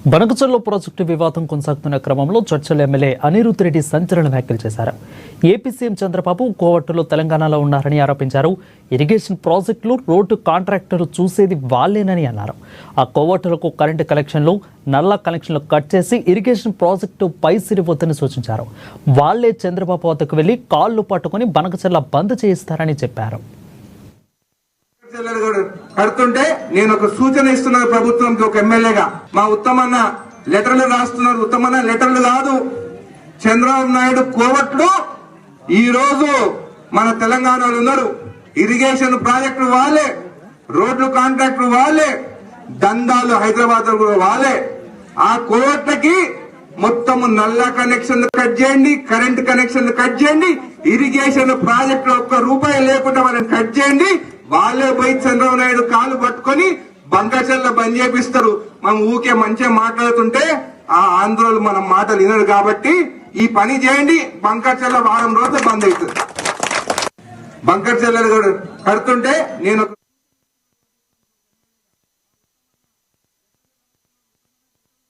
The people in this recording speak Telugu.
బనకచర్ల ప్రాజెక్టు వివాదం కొనసాగుతున్న క్రమంలో చర్చల ఎమ్మెల్యే అనిరుద్ రెడ్డి సంచలన వ్యాఖ్యలు చేశారు. ఏపీ సీఎం చంద్రబాబు కోవట్టులో తెలంగాణలో ఉన్నారని ఆరోపించారు. ఇరిగేషన్ ప్రాజెక్టులు రోడ్డు కాంట్రాక్టర్లు చూసేది వాళ్లేనని అన్నారు. ఆ కోవట్టులకు కరెంటు కనెక్షన్లు, నల్ల కనెక్షన్లు కట్ చేసి ఇరిగేషన్ ప్రాజెక్టు పైసిరివద్దని సూచించారు. వాళ్లే చంద్రబాబు వద్దకు వెళ్లి కాళ్లు పట్టుకుని బనకచర్ల బంద్ చేయిస్తారని చెప్పారు. కడుతుంటే నేను ఒక సూచన ఇస్తున్నా ప్రభుత్వంకి, ఒక ఎమ్మెల్యేగా. మా ఉత్తమన్న లెటర్లు రాస్తున్నారు. ఉత్తమన్న లెటర్లు కాదు, చంద్రబాబు నాయుడు కోవట్లు ఈ రోజు మన తెలంగాణలో ఉన్నారు. ఇరిగేషన్ ప్రాజెక్టులు వాళ్ళే, రోడ్లు కాంట్రాక్టులు వాళ్ళే, దందాలు హైదరాబాద్ వాళ్ళే. ఆ కోవట్లకి మొత్తం నల్ల కనెక్షన్ కట్ చేయండి, కరెంట్ కనెక్షన్ కట్ చేయండి, ఇరిగేషన్ ప్రాజెక్టులు ఒక్క రూపాయి లేకుండా వాళ్ళని కట్ చేయండి. వాళ్ళే పోయి చంద్రబాబు నాయుడు కాలు పట్టుకొని బంకచర్ల బంద్ చేపిస్తారు. మనం ఊకే మంచిగా మాట్లాడుతుంటే ఆ ఆంధ్రోలు మనం మాటలు వినరు. కాబట్టి ఈ పని చేయండి, బంకచర్ల వారం రోజులు బంద్ అవుతుంది. బంకచర్ల కడుతుంటే నేను